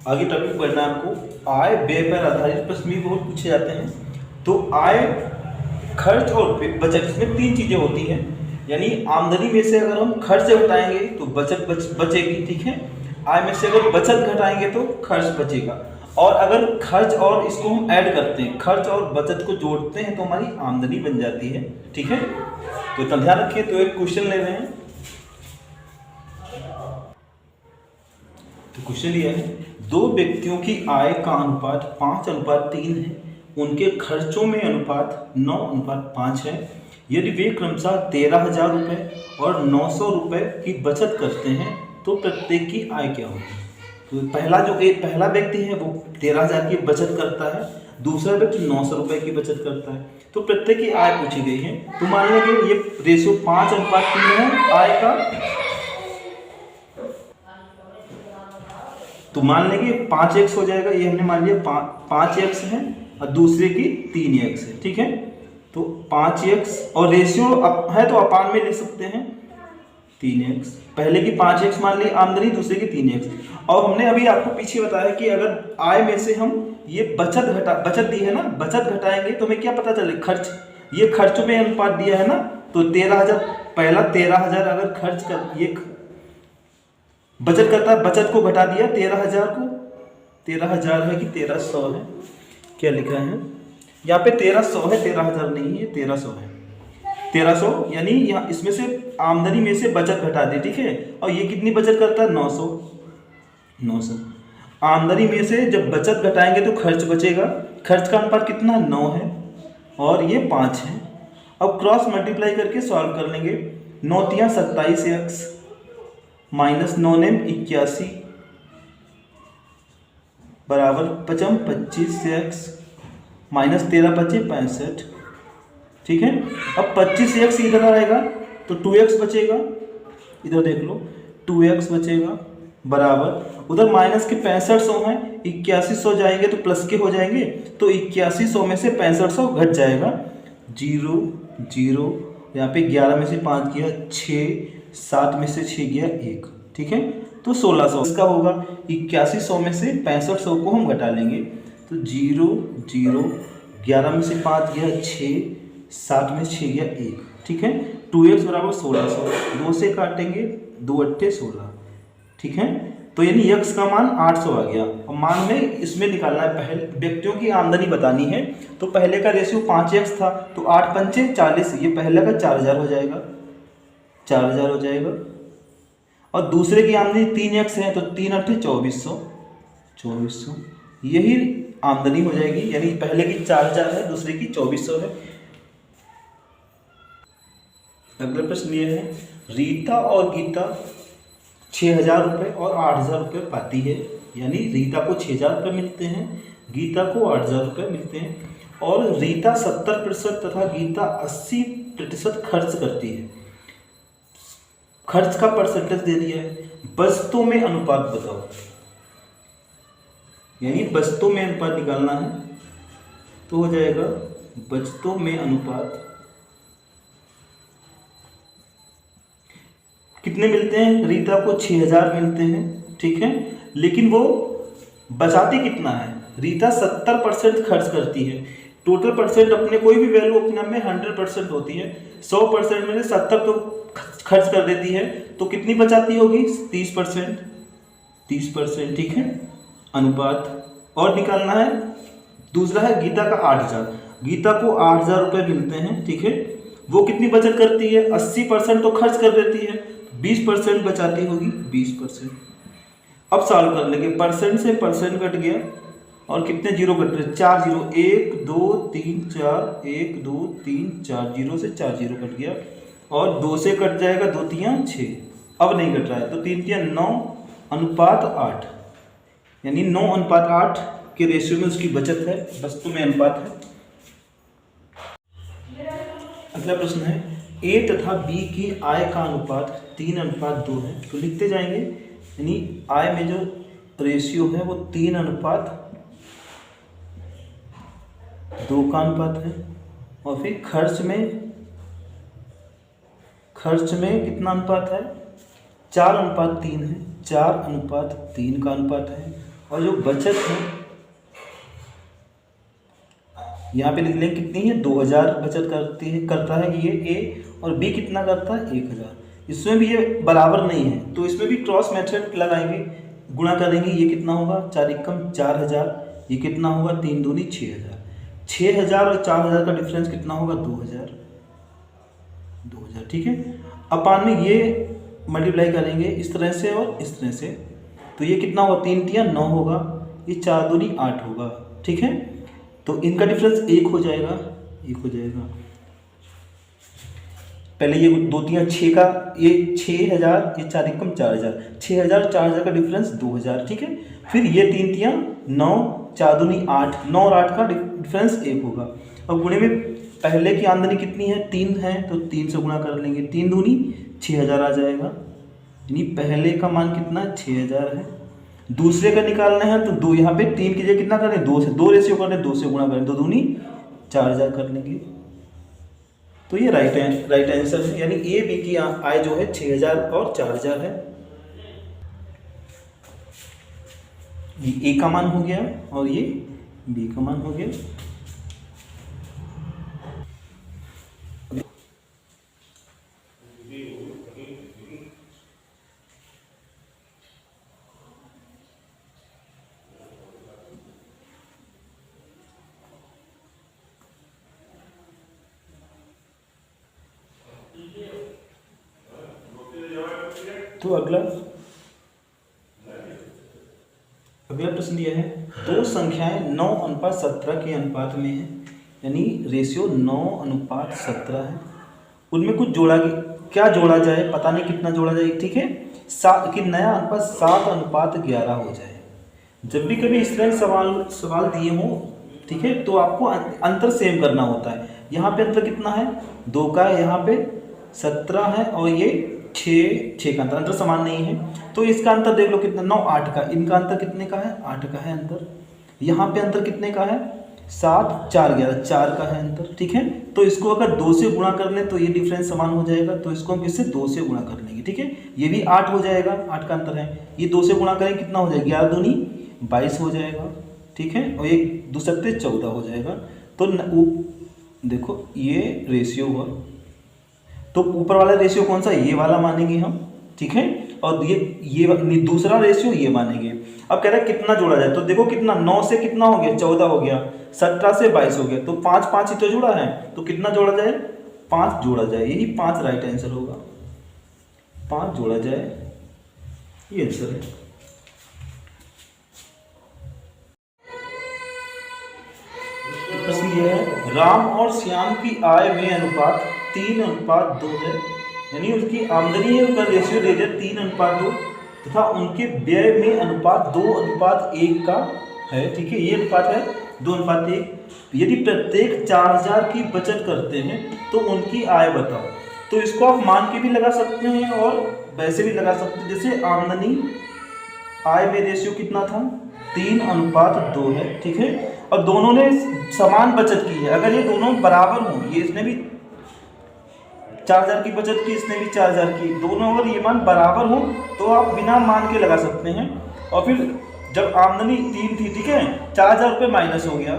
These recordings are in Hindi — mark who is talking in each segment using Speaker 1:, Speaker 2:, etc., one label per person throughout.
Speaker 1: आगे टॉपिक पढ़ना है आपको। आय व्यय पर आधारित प्रश्न भी बहुत पूछे जाते हैं। तो आय, खर्च और बचत, इसमें तीन चीजें होती हैं। यानी आमदनी में से अगर हम खर्च घटाएंगे तो बचत बचेगी, ठीक है। आय में से अगर बचत घटाएंगे तो खर्च बचेगा। और अगर खर्च और इसको हम ऐड करते हैं, खर्च और बचत को जोड़ते हैं तो हमारी आमदनी बन जाती है, ठीक है। तो इतना ध्यान रखिए। तो एक क्वेश्चन ले रहे हैं। तो क्वेश्चन ये है, दो व्यक्तियों की आय का अनुपात 5:3 है। उनके खर्चों में अनुपात 9:5 है। यदि वे क्रमशः 13,000 रुपये और 900 रुपये की बचत करते हैं तो प्रत्येक की आय क्या होगी। तो पहला व्यक्ति है वो 13,000 की बचत करता है, दूसरा व्यक्ति 900 रुपये की बचत करता है। तो प्रत्येक की आय पूछी गई है। तो मान लेंगे ये रेशियो 5:3 है आय का। तो मान लेंगे 5x हो जाएगा। ये हमने मान लिया 5x है और दूसरे की 3x है, ठीक है। तो 5x और रेशियो है तो अपान में लिख सकते हैं 3x। पहले की 5x मान ली आमदनी, दूसरे की 3x। और हमने अभी आपको पीछे बताया कि अगर आय में से हम ये बचत दी है ना, बचत घटाएंगे तो हमें क्या पता चले, खर्च। ये खर्चों में अनुपात दिया है ना, तो 13,000, पहला 13,000 अगर खर्च कर, ये बचत करता है, बचत को घटा दिया 13,000 को। 13,000 है कि 1300 है, क्या लिखा है यहाँ पे? 1300 है, 13,000 नहीं है, 1300 है। 1300 यानी यहाँ इसमें से आमदनी में से बचत घटा दी, ठीक है। और ये कितनी बचत करता है? 900। आमदनी में से जब बचत घटाएंगे तो खर्च बचेगा। खर्च का अनुपात कितना? 9 है और ये 5 है। अब क्रॉस मल्टीप्लाई करके सॉल्व कर लेंगे। 9 × 27x माइनस 9 × 81 बराबर 5 × 25x माइनस 13 × 5 = 65, ठीक है। अब 25x इधर आएगा तो 2x बचेगा, इधर देख लो 2x बचेगा बराबर, उधर माइनस के 6500 हैं, 8100 जाएंगे तो प्लस के हो जाएंगे। तो 8100 में से 6500 घट जाएगा, 0 0। यहाँ पे 11 में से 5 गया 6, 7 में से 6 गया 1, ठीक है। तो 1600 इसका होगा। 8100 में से 6500 को हम घटा लेंगे तो 0 0, 11 में से 5 गया 6, 7 में 6 गया 1, ठीक है। 2x बराबर 1600, 2 से काटेंगे 2 8 16, ठीक है। तो यानी x का मान 800 आ गया। और मान में इसमें निकालना है, पहले व्यक्तियों की आमदनी बतानी है। तो पहले का रेशियो 5x था तो 8 पंचे 40, ये पहले का 4000 हो जाएगा, 4000 हो जाएगा। और दूसरे की आमदनी 3x है तो 3 8 2400, 2400 यही आमदनी हो जाएगी। यानी पहले की 4000 है, दूसरे की 2400 है। अगला प्रश्न ये है, रीता और गीता 6,000 रुपये और 8,000 रुपये पाती है। यानी रीता को 6,000 रुपये मिलते हैं, गीता को 8,000 रुपये मिलते हैं। और रीता 70% तथा गीता 80% खर्च करती है। खर्च का परसेंटेज दे दिया है। बचतों में अनुपात बताओ। यानी बचतों में अनुपात निकालना है तो हो जाएगा बचतों में अनुपात कितने मिलते हैं? रीता को 6,000 मिलते हैं, ठीक है। लेकिन वो बचाती कितना है? रीता 70% खर्च करती है। टोटल परसेंट अपने कोई भी वैल्यू अपने में 100% होती है। 100% में से 70 तो खर्च कर देती है, तो कितनी बचाती होगी? 30%, 30%, ठीक है। अनुपात और निकालना है। दूसरा है गीता का 8,000। गीता को 8,000 रुपये मिलते हैं, ठीक है। वो कितनी बचत करती है? 80% तो खर्च कर देती है, 20% बचाती होगी, 20%। अब सॉल्व कर लेंगे। परसेंट से परसेंट कट गया और कितने जीरो कट रहे? 4 जीरो, 1 2 3 4, 1 2 3 4, 0 से 4 जीरो कट गया। और 2 से कट जाएगा, 2 3 6, अब नहीं कट रहा है तो 3 3 9:8। यानी 9:8 के रेशियो में उसकी बचत है, वस्तु में अनुपात है। अगला प्रश्न है, ए तथा बी की आय का अनुपात 3:2 है। तो लिखते जाएंगे। यानी आय में जो रेशियो है वो 3:2 का अनुपात है। और फिर खर्च में कितना अनुपात है? 4:3 है, 4:3 का अनुपात है। और जो बचत है यहाँ पे लिख लें कितनी है, 2000 बचत करता है ये ए, और बी कितना करता है 1000। इसमें भी ये बराबर नहीं है तो इसमें भी क्रॉस मेथड लगाएंगे, गुणा करेंगे। ये कितना होगा 4 एकम 4000, ये कितना होगा 3 दूनी 6000। 6000 और 4000 का डिफरेंस कितना होगा 2000। ठीक है। अपान में ये मल्टीप्लाई करेंगे इस तरह से और इस तरह से, तो ये कितना होगा 3 तिया 9 होगा, ये 4 दूनी 8 होगा। ठीक है, तो इनका डिफरेंस 1 हो जाएगा, 1 हो जाएगा। पहले ये 2 तिया 6 का, ये 6000, ये 4 एकम 4000, 6000 4000 का डिफरेंस 2000। ठीक है, फिर ये 3 तिया 9, 4 दूनी 8, 9 और 8 का डिफरेंस 1 होगा। अब गुणे में पहले की आमदनी कितनी है 3 है, तो 3 से गुणा कर लेंगे, 3 दूनी 6000 आ जाएगा, यानी पहले का मान कितना 6000 है। दूसरे का निकालना है तो 2 यहाँ पे 3 की जगह कितना करें 2 से, 2 रेशियो करने 2 से गुणा करें, 2 दूनी 4000 कर लेंगे। तो ये राइट आंसर है, यानी ए बी की आय जो है 6000 और 4000 है। ये ए का मान हो गया और ये बी का मान हो गया। तो अगला प्रश्न दिया है, दो संख्याएं 9:17 के अनुपात में है, यानी रेशियो 9:17 है। उनमें कुछ क्या जोड़ा जाए, पता नहीं कितना जोड़ा जाए। ठीक है, कि नया अनुपात 7:11 हो जाए। जब भी कभी इस तरह सवाल दिए हों, ठीक है, तो आपको अंतर सेम करना होता है। यहाँ पे अंतर कितना है 2 का है, यहाँ पे 17 है और ये 6 का अंतर समान नहीं है। तो इसका अंतर देख लो कितना 9 8 का, इनका अंतर कितने का है 8 का है अंतर। यहाँ पे अंतर कितने का है 7 4 11 4 का है अंतर। ठीक है, तो इसको अगर 2 से गुणा कर लें तो ये डिफरेंस समान हो जाएगा, तो इसको हम किससे 2 से गुणा कर लेंगे। ठीक है, ये भी 8 हो जाएगा, 8 का अंतर है, ये 2 से गुणा करें कितना हो जाएगा 11 दूनी 22 हो जाएगा। ठीक है, और ये 2 सत्ते 14 हो जाएगा। तो देखो ये रेशियो हुआ, तो ऊपर वाला रेशियो कौन सा ये वाला मानेंगे हम। ठीक है, और ये दूसरा रेशियो ये मानेंगे। अब कह रहा है कितना जोड़ा जाए, तो देखो कितना 9 से कितना हो गया 14 हो गया, 17 से 22 हो गया, तो 5 5 ही तो जुड़ा है, तो कितना जोड़ा जाए 5 जोड़ा जाए, यही 5 राइट आंसर होगा, 5 जोड़ा जाए, ये आंसर है। प्रश्न ये है, राम और श्याम की आय में अनुपात 3:2 है, यानी उसकी आमदनी है उसका रेशियो दे दिया 3:2 तथा उनके व्यय में अनुपात 2:1 का है। ठीक है, ये अनुपात है 2:1। यदि प्रत्येक 4000 की बचत करते हैं तो उनकी आय बताओ। तो इसको आप मान के भी लगा सकते हैं और वैसे भी लगा सकते हैं। जैसे आमदनी आय में रेशियो कितना था 3:2 है। ठीक है, और दोनों ने समान बचत की है। अगर ये दोनों बराबर हों, ये इसने भी 4000 की बचत की, इसने भी 4000 की, दोनों अगर ये मान बराबर हो तो आप बिना मान के लगा सकते हैं। और फिर जब आमदनी 3 थी, ठीक है, 4000 रुपये माइनस हो गया,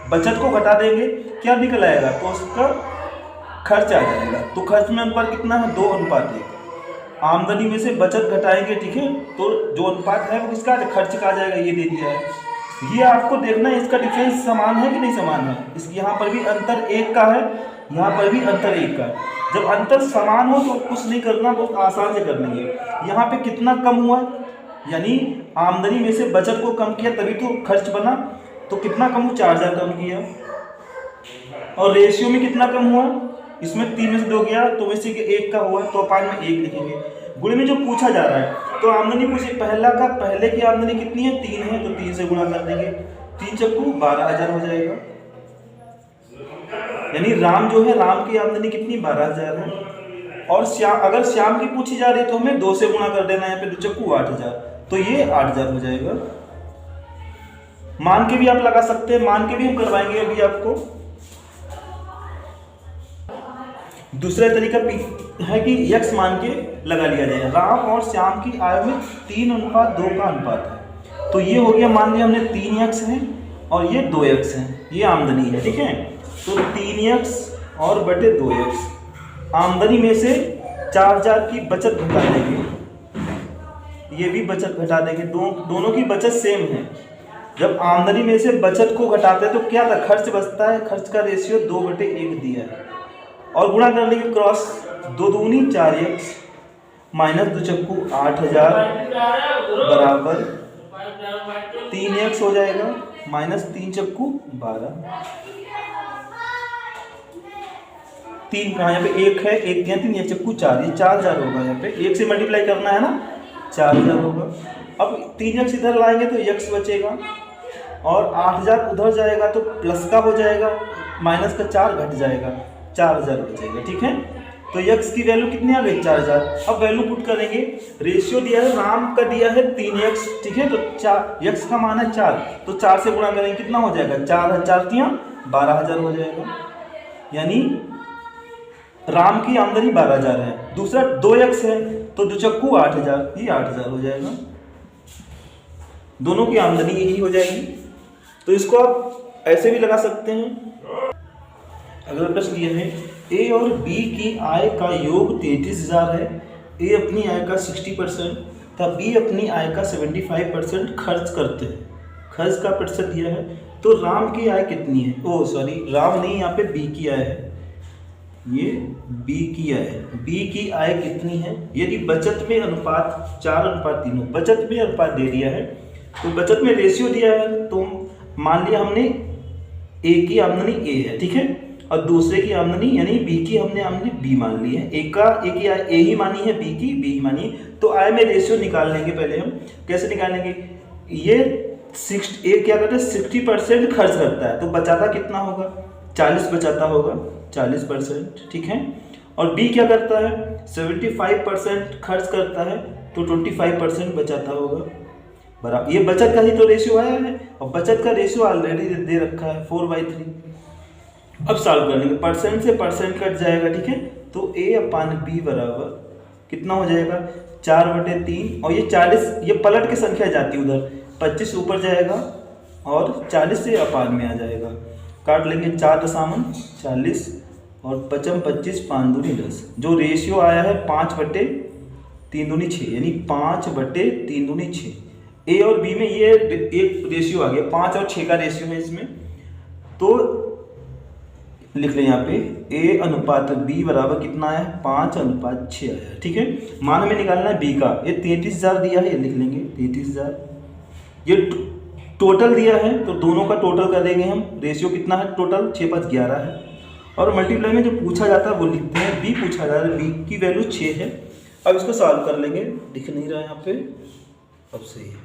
Speaker 1: बचत को घटा देंगे, क्या निकल आएगा, तो उसका खर्च आ जाएगा। तो खर्च में अनुपात कितना है 2:1। आमदनी में से बचत घटाएंगे, ठीक है, तो जो अनुपात है वो किसका खर्च का आ जाएगा, ये दे दिया है। ये आपको देखना है इसका डिफरेंस समान है कि नहीं समान है। इस यहाँ पर भी अंतर 1 का है, यहाँ पर भी अंतर 1 का है। जब अंतर समान हो तो कुछ नहीं करना, बहुत आसान से कर लेंगे। यहाँ पे कितना कम हुआ, यानी आमदनी में से बचत को कम किया तभी तो खर्च बना, तो कितना कम हुआ 4000 कम किया। और रेशियो में कितना कम हुआ, इसमें 3 में से 2 गया तो वैसे 1 का हुआ, तो अपान में 1 लिखेंगे। गुणे में जो पूछा जा रहा है तो आमदनी पूछे, पहले की आमदनी कितनी है 3 है, तो 3 से गुणा कर देंगे, 3 चक्कू 12000 हो जाएगा। यानी राम जो है, राम की आमदनी कितनी 12000 है। और अगर श्याम की पूछी जा रही है तो हमें 2 से गुणा कर देना है, यहाँ पे 2 चक्कू 8000, तो ये 8000 हो जाएगा। मान के भी आप लगा सकते हैं, मान के भी हम करवाएंगे अभी आपको। दूसरा तरीका है कि यक्स मान के लगा लिया जाए। राम और श्याम की आय में 3:2 का अनुपात है, तो ये हो गया, मान लिया हमने 3x है और ये 2x है, ये आमदनी है, ठीक है। तो 3x और बटे 2x, आमदनी में से 4000 की बचत घटा देंगे, ये भी बचत घटा देंगे, दोनों की बचत सेम है। जब आमदनी में से बचत को घटाते हैं तो क्या था, खर्च बचता है, खर्च का रेशियो 2/1 दिया है, और गुणा कर लेंगे क्रॉस, 2 दूनी 4x माइनस 2 चक्कू 8000 बराबर 3x हो जाएगा, माइनस 3 चक्कू 12, 3 कहाँ, यहाँ पे 1 है, 1 दिया 3, 1 चक्कू 4, ये 4000 होगा, यहाँ पे 1 से मल्टीप्लाई करना है ना, 4000 होगा। अब 3x इधर लाएंगे तो x बचेगा, और 8000 उधर जाएगा तो प्लस का हो जाएगा, माइनस का 4 घट जाएगा, 4000 बचेगा, ठीक है। तो x की वैल्यू कितनी आ गई, 4000। अब वैल्यू पुट करेंगे, रेशियो दिया है, राम का दिया है 3x, ठीक है, तो 4 x का मान है 4, तो 4 से गुणा करेंगे, कितना हो जाएगा, 4 3 12000 हो जाएगा, यानी राम की आमदनी 12000 है। दूसरा 2x है तो 2 चक्कू 8000, ये 8000 हो जाएगा, दोनों की आमदनी यही हो जाएगी। तो इसको आप ऐसे भी लगा सकते हैं। अगला प्रश्न यह है, ए और बी की आय का योग 33000 है, ए अपनी आय का 60% तथा बी अपनी आय का 75% खर्च करते हैं, खर्च का प्रतिशत दिया है, तो राम की आय कितनी है, ओ सॉरी राम नहीं, यहाँ पे बी की आय है, ये बी की आय है, बी की आय कितनी है, यदि बचत में अनुपात 4:3, बचत में अनुपात दे दिया है, तो बचत में रेशियो दिया है, तो मान लिया हमने ए की आमदनी ए है, ठीक है, और दूसरे की आमदनी यानी बी की हमने आमदनी बी मान ली है, ए की आय ए ही मानी है, बी की बी ही मानी है, तो आय में रेशियो निकाल लेंगे। पहले हम कैसे निकालेंगे, ये ए क्या करता है, 60% खर्च करता है, तो बचाता कितना होगा, 40 बचाता होगा, 40%, ठीक है, और बी क्या करता है, 75% खर्च करता है, तो 25% बचाता होगा, बराबर। ये बचत का ही तो रेशियो आया है, और बचत का रेशियो ऑलरेडी दे रखा है 4/3। अब सॉल्व कर लेंगे, परसेंट से परसेंट कट जाएगा, ठीक है, तो A/B बराबर कितना हो जाएगा, 4/3, और ये 40, ये पलट के संख्या जाती है उधर, 25 ऊपर जाएगा और 40 से अपान में आ जाएगा, काट लेंगे 4 दशामन 40 और 5 25, 5 दूनी 10, जो रेशियो आया है 5/3 दूनी 6, यानी 5/3 दूनी 6। ए और बी में ये एक रेशियो आ गया, 5 और 6 का रेशियो है इसमें, तो लिख लें यहाँ पे A/B बराबर कितना है, 5:6 आया, ठीक है। मान हमें निकालना है बी का, ये 33,000 दिया है, ये लिख लेंगे 33,000, ये टोटल दिया है, तो दोनों का टोटल कर देंगे हम, रेशियो कितना है टोटल, 6×5=11 है, और मल्टीप्लाई में जो पूछा जाता है वो लिखते हैं, बी पूछा जा रहा है, बी की वैल्यू 6 है। अब इसको सॉल्व कर लेंगे, दिख नहीं रहा है यहाँ पे, अब सही है,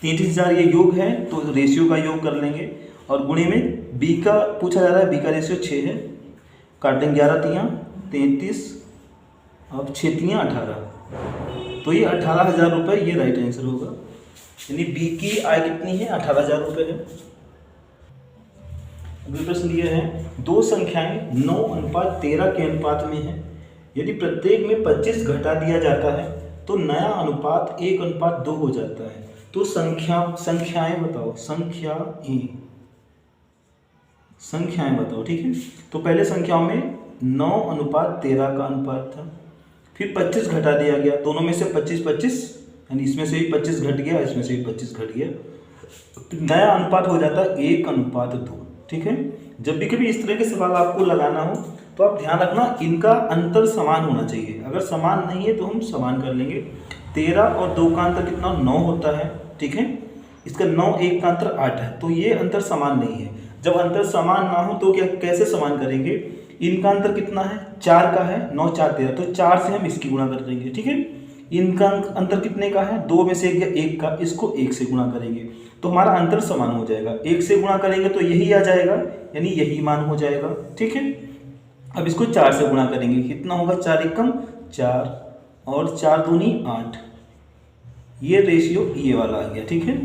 Speaker 1: 33,000 ये योग है, तो रेशियो का योग कर लेंगे, और गुणे में बी का पूछा जा रहा है, बी का रेशियो 6 है, काटेंगे 11 तियाँ 33, अब 6 तियाँ 18, तो ये 18,000 रुपये ये राइट आंसर होगा, यानी बी की आय कितनी है, 18,000 रुपये है। अगला प्रश्न ये है, दो संख्याएं 9:13 के अनुपात में है, यदि प्रत्येक में 25 घटा दिया जाता है तो नया अनुपात 1:2 हो जाता है, तो संख्याएं बताओ, संख्याएं बताओ, ठीक है। तो पहले संख्याओं में 9:13 का अनुपात था, फिर 25 घटा दिया गया, दोनों में से 25 यानी इसमें से भी 25 घट गया, इसमें से भी 25 घट गया, तो नया अनुपात हो जाता है 1:2, ठीक है। जब भी कभी इस तरह के सवाल आपको लगाना हो तो आप ध्यान रखना इनका अंतर समान होना चाहिए, अगर समान नहीं है तो हम समान कर लेंगे। 13 और 2 का अंतर कितना, 9 होता है, ठीक है, इसका 9 1 का अंतर 8 है, तो ये अंतर समान नहीं है। जब अंतर समान ना हो तो क्या कैसे समान करेंगे, इनका अंतर कितना है, 4 का है, 9 4 13, तो 4 से हम इसकी गुणा कर देंगे, ठीक है। इनका अंतर कितने का है, 2 में से 1 का, इसको 1 से गुणा करेंगे तो हमारा अंतर समान हो जाएगा, 1 से गुणा करेंगे तो यही आ जाएगा, यानी यही मान हो जाएगा, ठीक है। अब इसको 4 से गुणा करेंगे, कितना होगा, 4 एकम 4 और 4 दूनी 8, ये रेशियो ये वाला आ गया, ठीक है।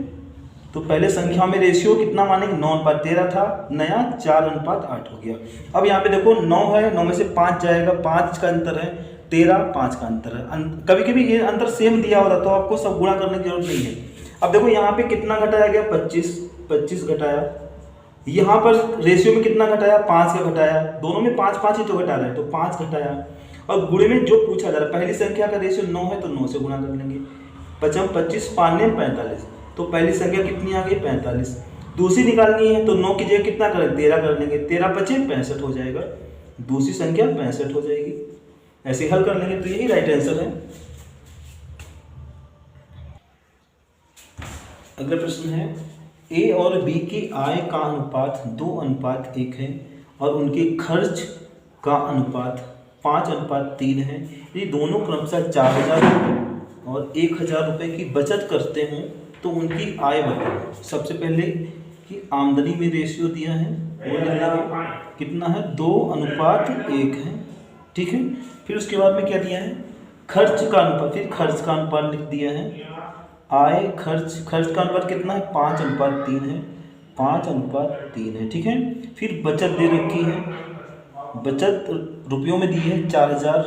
Speaker 1: तो पहले संख्या में रेशियो कितना मानेंगे, 9:13 था, नया 4:8 हो गया। अब यहाँ पे देखो 9 है, 9 में से 5 जाएगा, 5 का अंतर है, 13 5 का अंतर है, कभी कभी ये अंतर सेम दिया होता तो आपको सब गुणा करने की जरूरत नहीं है। अब देखो यहाँ पे कितना घटाया गया, 25 घटाया, यहाँ पर रेशियो में कितना घटाया, 5 का घटाया, दोनों में 5 ही तो घटा रहे हैं, तो 5 घटाया। और गुणे में जो पूछा जा रहा है, पहली संख्या का रेशियो 9 है तो 9 से गुणा कर लेंगे। 5 25 5 45, तो पहली संख्या कितनी आ गई, 45। दूसरी निकालनी है तो 9 की जगह कितना करें, 13 कर लेंगे, 13 25 65 हो जाएगा, दूसरी संख्या 65 हो जाएगी। ऐसे हल कर लेंगे, तो यही राइट आंसर है। अगला प्रश्न है, ए और बी के आय का अनुपात 2:1 है और उनके खर्च का अनुपात 5:3 है। ये दोनों क्रमशः 4000 रुपये और 1000 रुपये की बचत करते हों तो उनकी आय बताओ। सबसे पहले कि आमदनी में रेशियो दिया है, वो लिख लेंगे, कितना है, 2:1 है, ठीक है। फिर उसके बाद में क्या दिया है, खर्च का अनुपात, फिर खर्च का अनुपात लिख दिया है। आय खर्च का अनुपात कितना है, 5:3 है, 5:3 है, ठीक है। फिर बचत दे रखी है, बचत रुपयों में दी है 4000,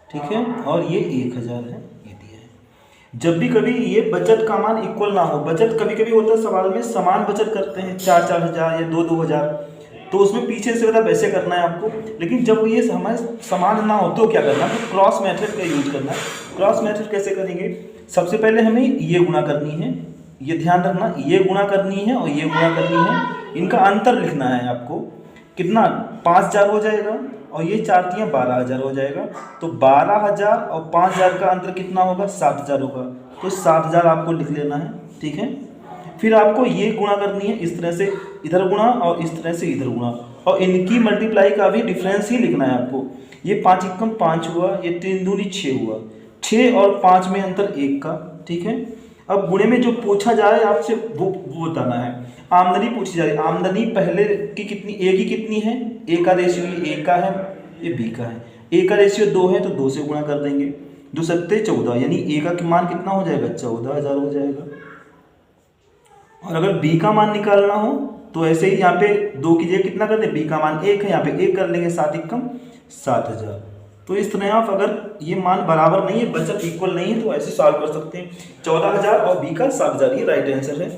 Speaker 1: ठीक है, और ये 1000 है, ये दिया है। जब भी कभी ये बचत का मान इक्वल ना हो, बचत कभी कभी होता है सवाल में समान बचत करते हैं 4-4 हज़ार या 2-2 हज़ार, तो उसमें पीछे से वाला वैसे करना है आपको। लेकिन जब ये हमारे समान ना हो तो क्या करना है, तो क्रॉस मेथड का यूज करना है। क्रॉस मेथड कैसे करेंगे, सबसे पहले हमें ये गुणा करनी है, ये ध्यान रखना, ये गुणा करनी है और ये गुणा करनी है, इनका अंतर लिखना है आपको। कितना, 5000 हो जाएगा और ये 4 12,000 हो जाएगा, तो 12,000 और 5,000 का अंतर कितना होगा, 7,000 होगा, तो 7,000 आपको लिख लेना है, ठीक है। फिर आपको ये गुणा करनी है, इस तरह से इधर गुणा और इस तरह से इधर गुणा, और इनकी मल्टीप्लाई का भी डिफरेंस ही लिखना है आपको। ये 5 एकम 5 हुआ, ये 3 दूनी 6 हुआ, 6 और 5 में अंतर 1 का, ठीक है। अब गुणे में जो पूछा जाए आपसे वो बताना है। आमदनी पूछी जा रही है, आमदनी पहले की कितनी, ए की कितनी है, ए का रेशियो ये ए का है, ये बी का है, ए का रेशियो 2 है तो 2 से गुणा कर देंगे, 2 सत्ते 14, यानी ए का मान कितना हो जाएगा, 14,000 हो जाएगा। और अगर बी का मान निकालना हो तो ऐसे ही यहाँ पे 2 की जगह कितना कर दें, बी का मान 1 है, यहाँ पे 1 कर लेंगे, 7 एकम 7,000। तो इस तरह आप अगर ये मान बराबर नहीं है, बचत इक्वल नहीं है, तो ऐसे सॉल्व कर सकते हैं। 14,000 और बी का 7,000, ये राइट आंसर है।